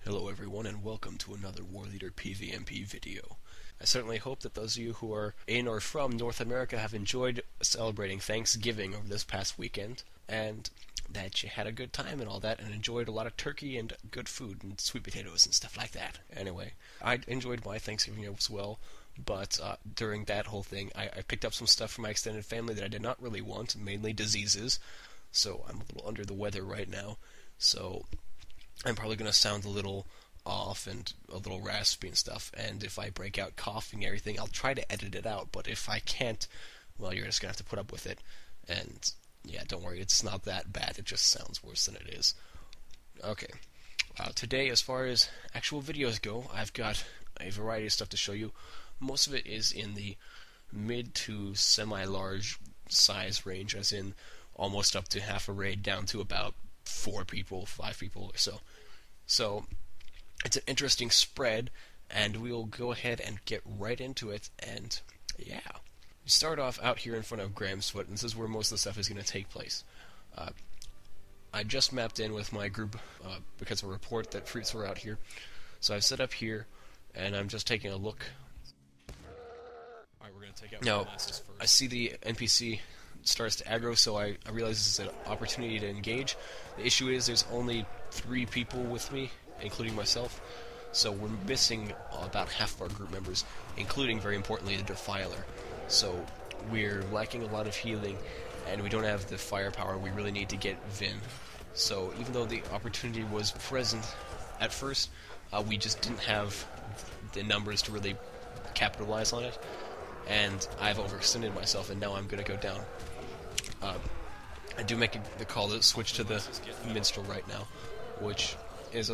Hello everyone and welcome to another Warleader PvMP video. I certainly hope that those of you who are in or from North America have enjoyed celebrating Thanksgiving over this past weekend, and that you had a good time and all that, and enjoyed a lot of turkey and good food and sweet potatoes and stuff like that. Anyway, I enjoyed my Thanksgiving as well, but during that whole thing, I picked up some stuff from my extended family that I did not really want, mainly diseases, so I'm a little under the weather right now, so I'm probably going to sound a little off and a little raspy and stuff, and if I break out coughing and everything, I'll try to edit it out, but if I can't, well, you're just going to have to put up with it, and yeah, don't worry, it's not that bad, it just sounds worse than it is. Okay, today, as far as actual videos go, I've got a variety of stuff to show you. Most of it is in the mid to semi-large size range, as in almost up to half a raid down to about 4 people, 5 people or so. So it's an interesting spread, and we'll go ahead and get right into it, and yeah. We start off out here in front of Graham's Foot, and this is where most of the stuff is going to take place. I just mapped in with my group because of a report that fruits were out here. So I've set up here, and I'm just taking a look. Alright, we're going to take out Now, first. I see the NPC starts to aggro, so I realize this is an opportunity to engage. The issue is there's only 3 people with me, including myself, so we're missing about half of our group members, including, very importantly, the Defiler. So we're lacking a lot of healing, and we don't have the firepower we really need to get Vin. So even though the opportunity was present at first, we just didn't have the numbers to really capitalize on it, and I've overextended myself, and now I'm going to go down. I do make the call to switch to the Minstrel right now, which is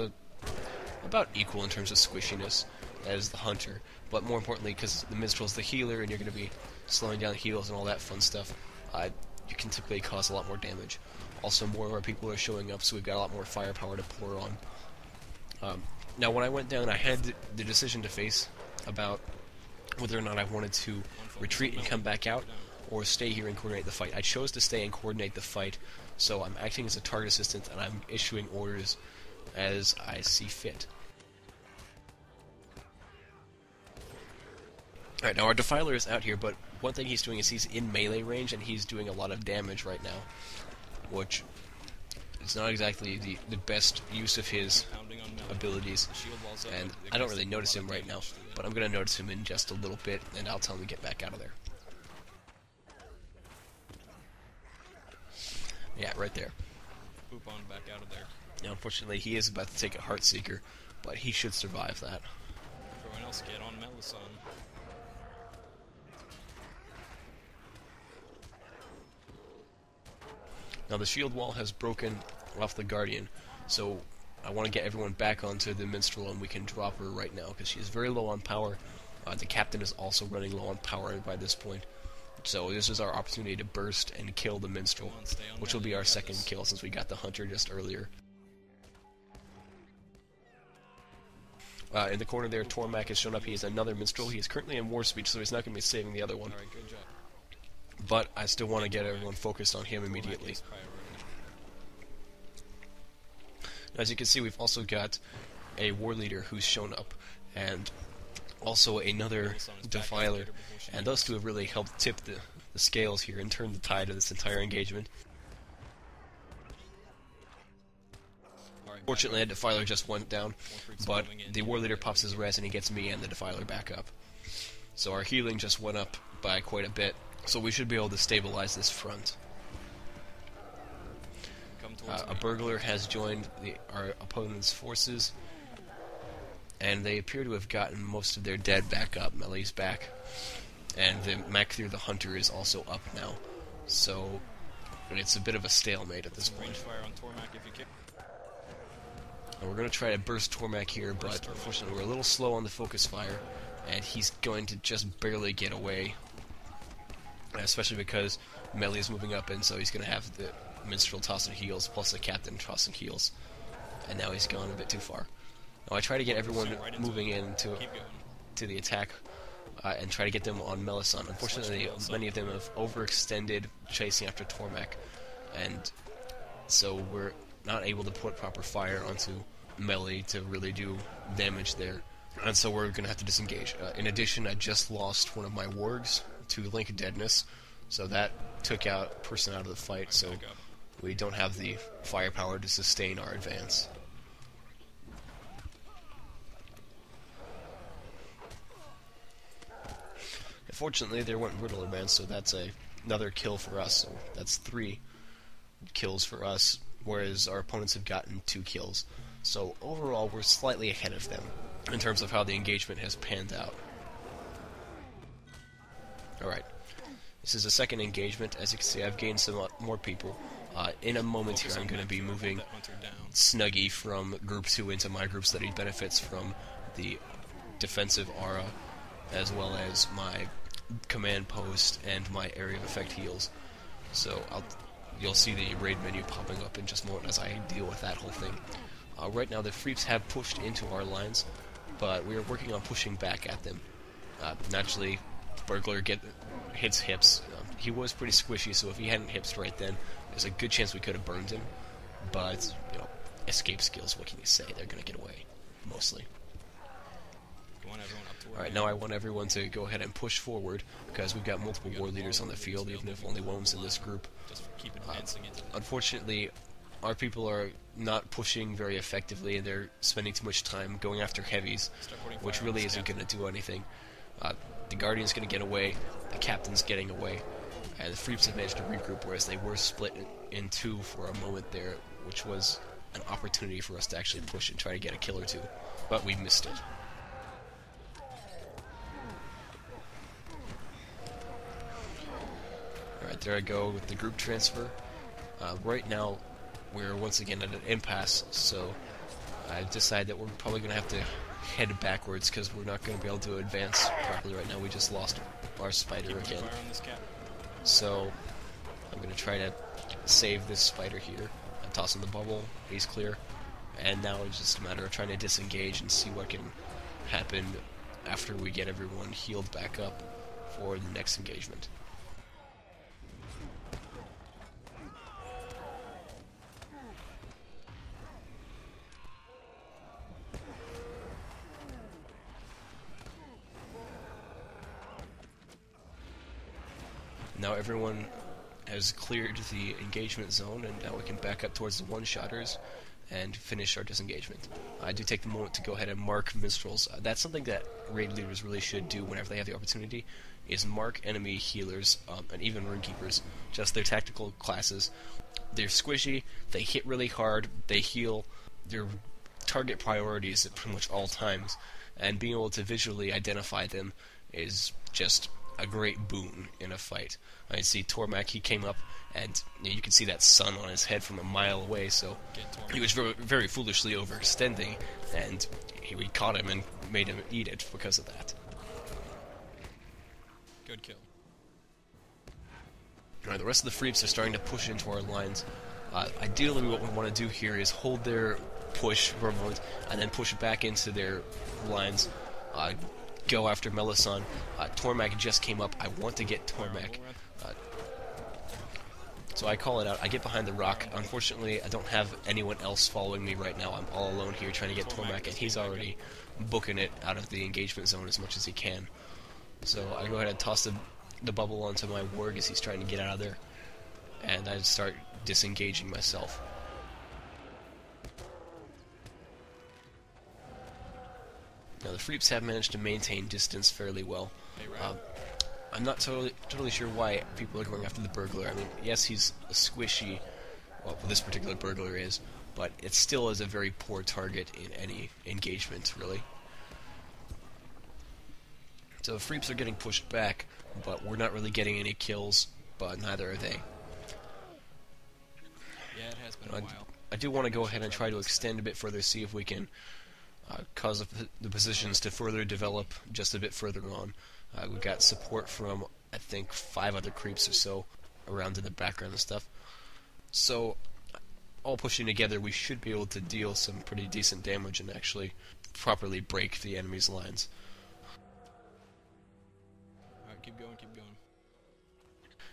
about equal in terms of squishiness as the Hunter, but more importantly, because the Minstrel's the healer, and you're going to be slowing down heals and all that fun stuff, you can typically cause a lot more damage. Also, more of our people are showing up, so we've got a lot more firepower to pour on. Now, when I went down, I had the decision to face about whether or not I wanted to retreat and come back out, or stay here and coordinate the fight. I chose to stay and coordinate the fight, so I'm acting as a target assistant, and I'm issuing orders as I see fit. Alright, now our Defiler is out here, but one thing he's doing is he's in melee range, and he's doing a lot of damage right now, which is not exactly the best use of his abilities, and I don't really notice him right now, but I'm going to notice him in just a little bit, and I'll tell him to get back out of there. Yeah, right there. Poop on back out of there. Now, unfortunately, he is about to take a Heartseeker, but he should survive that. Everyone else get on Melisson. Now, the shield wall has broken off the Guardian, so I want to get everyone back onto the Minstrel, and we can drop her right now, because she is very low on power. The Captain is also running low on power by this point. So this is our opportunity to burst and kill the Minstrel, which will be our second kill since we got the Hunter just earlier. In the corner there, Tormac has shown up. He is another Minstrel. He is currently in War Speech, so he's not going to be saving the other one. Alright, good job. But I still want to get everyone focused on him immediately. As you can see, we've also got a Warleader who's shown up, and also another Defiler, and those two have really helped tip the scales here and turn the tide of this entire engagement. Fortunately, a Defiler just went down, but the Warleader pops his res and he gets me and the Defiler back up. So our healing just went up by quite a bit, so we should be able to stabilize this front. A Burglar has joined our opponent's forces, and they appear to have gotten most of their dead back up. Melee's back, and the mech through the Hunter is also up now. So it's a bit of a stalemate at this point. And we're going to try to burst Tormac here, but unfortunately we're a little slow on the focus fire, and he's going to just barely get away, especially because Melee is moving up, and so he's going to have the Minstrel tossing heals plus the Captain tossing heals, and now he's gone a bit too far. Now I try to get everyone moving in to the attack and try to get them on Melisson. Unfortunately, many of them have overextended chasing after Tormac, and so we're not able to put proper fire onto melee to really do damage there. And so we're going to have to disengage. In addition, I just lost one of my wargs to Link Deadness, so that took out a person out of the fight, so we don't have the firepower to sustain our advance. Fortunately, there went brutal advance, so that's another kill for us. So that's 3 kills for us, whereas our opponents have gotten 2 kills. So overall, we're slightly ahead of them in terms of how the engagement has panned out. Alright, this is the second engagement. As you can see, I've gained some more people. In a moment here, I'm going to be moving Snuggy from Group 2 into my group so that he benefits from the defensive aura, as well as my command post and my area of effect heals. So you'll see the raid menu popping up in just a moment as I deal with that whole thing. Right now, the Freeps have pushed into our lines, but we are working on pushing back at them. Naturally, Burglar hits hips. He was pretty squishy, so if he hadn't hips right then, there's a good chance we could have burned him. But, you know, escape skills, what can you say? They're going to get away, mostly. Alright, now I want everyone to go ahead and push forward, because we've got multiple war leaders on the field, even if only one's in this group. Unfortunately, our people are not pushing very effectively, and they're spending too much time going after heavies, which really isn't going to do anything. The Guardian's going to get away, the Captain's getting away, and the Freeps have managed to regroup, whereas they were split in 2 for a moment there, which was an opportunity for us to actually push and try to get a kill or 2, but we missed it. Alright, there I go with the group transfer. Right now, we're once again at an impasse, so I've decided that we're probably going to have to head backwards because we're not going to be able to advance properly right now. We just lost our spider again. So I'm going to try to save this spider here. I'm tossing the bubble, he's clear, and now it's just a matter of trying to disengage and see what can happen after we get everyone healed back up for the next engagement. Now everyone has cleared the engagement zone, and now we can back up towards the one-shotters and finish our disengagement. I do take the moment to go ahead and mark minstrels. That's something that raid leaders really should do whenever they have the opportunity, is mark enemy healers, and even runekeepers, just their tactical classes. They're squishy, they hit really hard, they heal, they're target priorities at pretty much all times, and being able to visually identify them is just a great boon in a fight. I see Tormak, he came up, and you can see that sun on his head from a mile away, so he was very, very foolishly overextending, and we caught him and made him eat it because of that. Good kill. Alright, the rest of the Freeps are starting to push into our lines. Ideally, what we want to do here is hold their push for a moment, and then push back into their lines. Go after Melisson. Tormak just came up. I want to get Tormak. So I call it out. I get behind the rock. Unfortunately, I don't have anyone else following me right now. I'm all alone here trying to get Tormak, and he's already booking it out of the engagement zone as much as he can. So I go ahead and toss the bubble onto my warg as he's trying to get out of there, and I start disengaging myself. Now the Freeps have managed to maintain distance fairly well. I'm not totally sure why people are going after the burglar. I mean, yes, he's a squishy, well, this particular burglar is, but it still is a very poor target in any engagement, really. So the Freeps are getting pushed back, but we're not really getting any kills, but neither are they. Yeah, it has been a while. I do want to go ahead and try to extend a bit further, see if we can cause the positions to further develop just a bit further on. We've got support from, I think, 5 other creeps or so around in the background and stuff. So, all pushing together, we should be able to deal some pretty decent damage and actually properly break the enemy's lines. Alright, keep going, keep going.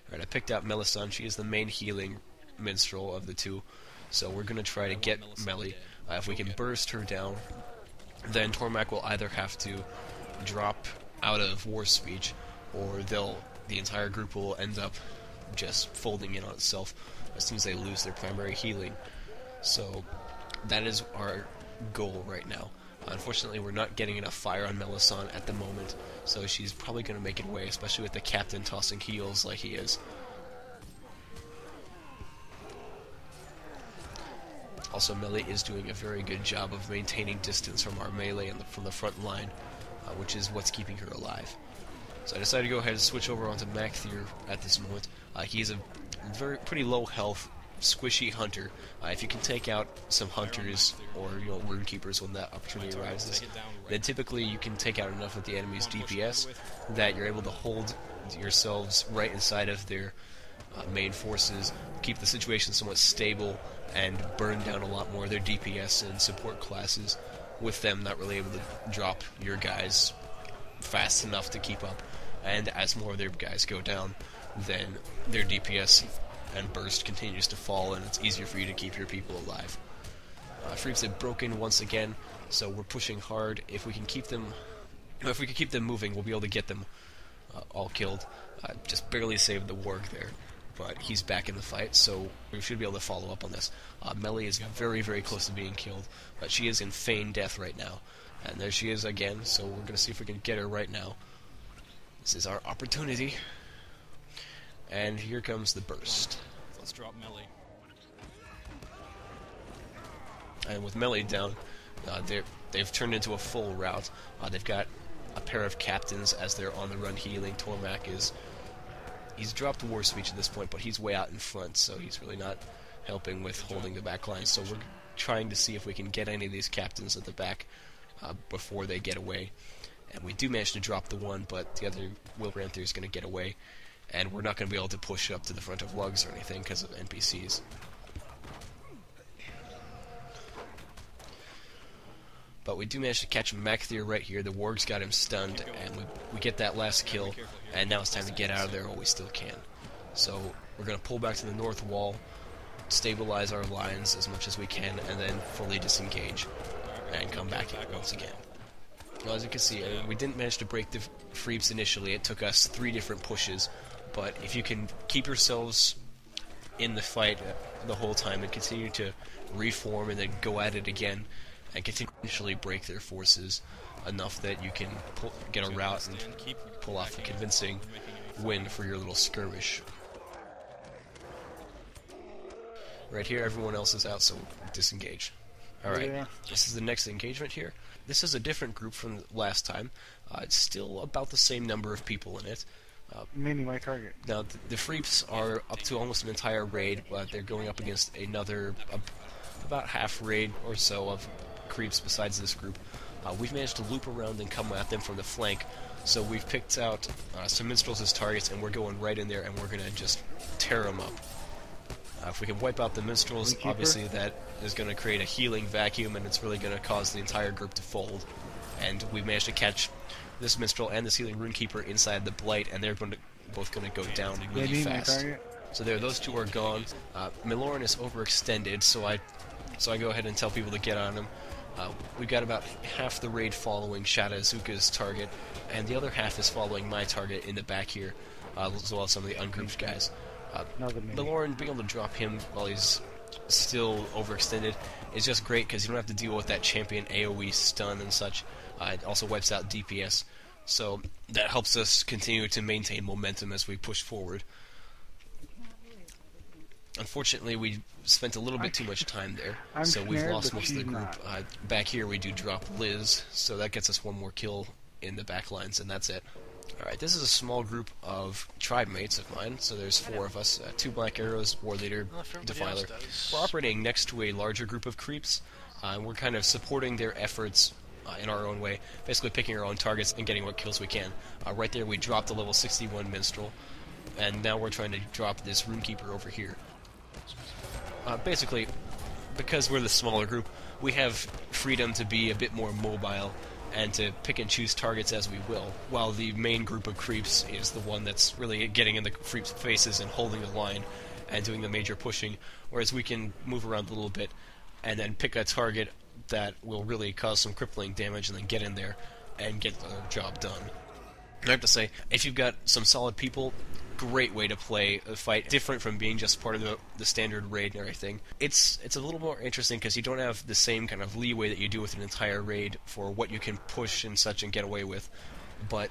Alright, I picked out Melisson. She is the main healing minstrel of the two. So we're going to try to get Melly. If we can burst her down, then Tormac will either have to drop out of War Speech, or the entire group will end up just folding in on itself as soon as they lose their primary healing. So that is our goal right now. Unfortunately, we're not getting enough fire on Melisande at the moment, so she's probably going to make it away, especially with the captain tossing heals like he is. Also, Melee is doing a very good job of maintaining distance from our melee and from the front line, which is what's keeping her alive. So I decided to go ahead and switch over onto Macthier at this moment. He's a pretty low health, squishy hunter. If you can take out some hunters or rune keepers when that opportunity arises, then typically you can take out enough of the enemy's DPS that you're able to hold yourselves right inside of their main forces, keep the situation somewhat stable, and burn down a lot more of their DPS and support classes, with them not really able to drop your guys fast enough to keep up. And as more of their guys go down, then their DPS and burst continues to fall, and it's easier for you to keep your people alive. Freeps have broken once again, so we're pushing hard. If we can keep them moving, we'll be able to get them all killed. Just barely saved the warg there, but he's back in the fight, so we should be able to follow up on this. Melee is very, very close to being killed, but she is in feigned death right now. And there she is again, so we're going to see if we can get her right now. This is our opportunity. And here comes the burst. Let's drop Melee. And with Melee down, they've turned into a full rout. They've got a pair of captains as they're on the run healing. Tormac he's dropped War Speech at this point, but he's way out in front, so he's really not helping with holding the back line. So we're trying to see if we can get any of these captains at the back before they get away. And we do manage to drop the one, but the other Wilranther is going to get away, and we're not going to be able to push up to the front of lugs or anything because of NPCs. But we do manage to catch Macthier right here. The warg's got him stunned, and we get that last kill, and now it's time to get out of there while we still can. So we're going to pull back to the north wall, stabilize our lines as much as we can, and then fully disengage and come back in once again. Well, as you can see, we didn't manage to break the Freeps initially. It took us 3 different pushes, but if you can keep yourselves in the fight the whole time and continue to reform and then go at it again, and continue to initially break their forces enough that you can get a rout and pull off a convincing win for your little skirmish. Right here, everyone else is out, so disengage. Alright, this is the next engagement here. This is a different group from last time. It's still about the same number of people in it. Meaning my target. Now, the Freeps are up to almost an entire raid, but they're going up against another, about half raid or so of creeps besides this group. We've managed to loop around and come at them from the flank, so we've picked out some minstrels as targets, and we're going right in there, and we're going to just tear them up. If we can wipe out the minstrels, obviously that is going to create a healing vacuum, and it's really going to cause the entire group to fold. And we've managed to catch this minstrel and this healing runekeeper inside the blight, and they're both going to go down really fast. So there, those two are gone. Miloran is overextended, so I go ahead and tell people to get on him. We've got about half the raid following Shada Azuka's target, and the other half is following my target in the back here, as well as some of the ungrouped guys. Miloran, being able to drop him while he's still overextended is just great because you don't have to deal with that champion AoE stun and such. It also wipes out DPS, so that helps us continue to maintain momentum as we push forward. Unfortunately, we spent a little bit too much time there, so we've lost most of the group. Back here we do drop Liz, so that gets us one more kill in the back lines, and that's it. Alright, this is a small group of tribe mates of mine, so there's 4 of us, 2 Black Arrows, Warleader, Defiler. We're operating next to a larger group of creeps, and we're kind of supporting their efforts in our own way, basically picking our own targets and getting what kills we can. Right there we dropped a level 61 Minstrel, and now we're trying to drop this Runekeeper over here. Basically, because we're the smaller group, we have freedom to be a bit more mobile and to pick and choose targets as we will, while the main group of creeps is the one that's really getting in the creeps' faces and holding the line and doing the major pushing, whereas we can move around a little bit and then pick a target that will really cause some crippling damage, and then get in there and get the job done. I have to say, if you've got some solid people, great way to play a fight, different from being just part of the standard raid and everything. It's a little more interesting because you don't have the same kind of leeway that you do with an entire raid for what you can push and such and get away with, but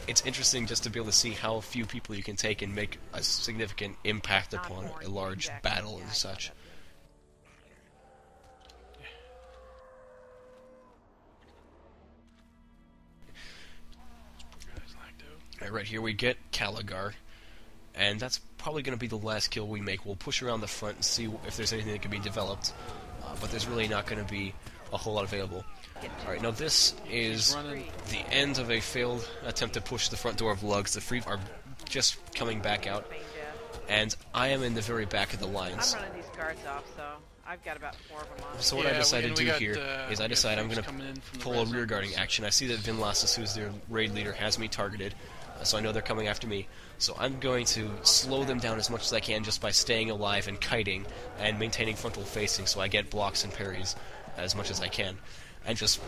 it's interesting just to be able to see how few people you can take and make a significant impact upon a large battle and such. Right here we get Caligar, and that's probably going to be the last kill we make. We'll push around the front and see if there's anything that can be developed, but there's really not going to be a whole lot available. Alright, now this is the end of a failed attempt to push the front door of Lugs. The Free are just coming back out, and I am in the very back of the lines. I'm running these guards off, so I've got about 4 of them on. So what I decided to do here is I decide I'm going to pull a rearguarding action. I see that Vinlassus, who's their raid leader, has me targeted, so I know they're coming after me. So I'm going to slow them down as much as I can just by staying alive and kiting and maintaining frontal facing so I get blocks and parries as much as I can. And just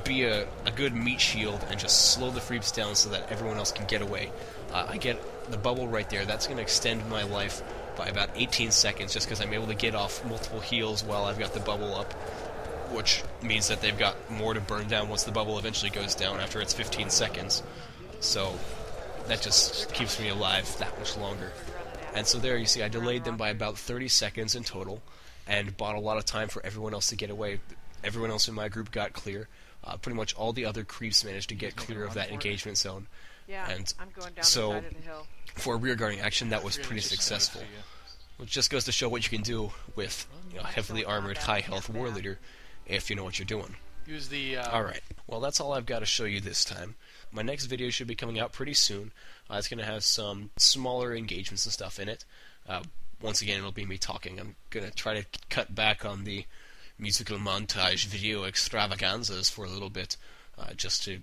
be a good meat shield and just slow the freeps down so that everyone else can get away. I get the bubble right there. That's going to extend my life by about 18 seconds just because I'm able to get off multiple heals while I've got the bubble up, which means that they've got more to burn down once the bubble eventually goes down after it's 15 seconds. So that just keeps me alive that much longer. And so there you see I delayed them by about 30 seconds in total and bought a lot of time for everyone else to get away. Everyone else in my group got clear. Pretty much all the other creeps managed to get clear of that engagement zone. Yeah, and I'm going down so the side of the hill. For a rearguarding action, that was pretty successful. Which just goes to show what you can do with heavily armored, high health Warleader if you know what you're doing. Use the. Alright, well that's all I've got to show you this time. My next video should be coming out pretty soon. It's going to have some smaller engagements and stuff in it. Once again, it'll be me talking. I'm going to try to cut back on the musical montage video extravaganzas for a little bit, just to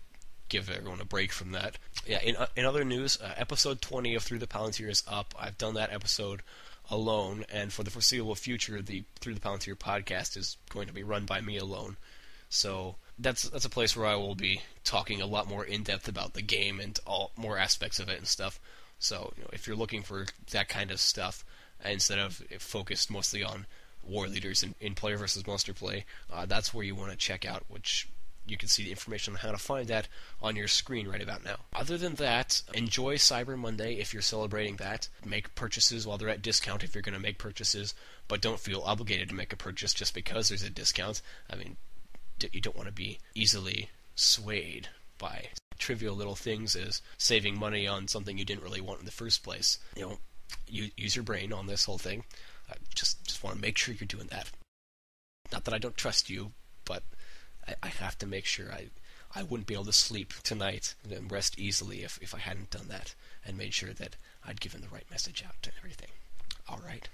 give everyone a break from that. Yeah, in other news, episode 20 of Through the Palantir is up. I've done that episode alone, and for the foreseeable future, the Through the Palantir podcast is going to be run by me alone. So that's a place where I will be talking a lot more in depth about the game and all more aspects of it and stuff. So if you're looking for that kind of stuff instead of focused mostly on war leaders in player versus monster play, that's where you want to check out, which you can see the information on how to find that on your screen right about now. Other than that, enjoy Cyber Monday if you're celebrating that. Make purchases while they're at discount if you're going to make purchases, but don't feel obligated to make a purchase just because there's a discount. I mean, you don't want to be easily swayed by trivial little things as saving money on something you didn't really want in the first place. Use your brain on this whole thing. Just want to make sure you're doing that. Not that I don't trust you, but I have to make sure I wouldn't be able to sleep tonight and rest easily if I hadn't done that and made sure that I'd given the right message out and everything. Alright.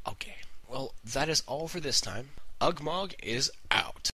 Okay. Well, that is all for this time. Ugmog is out.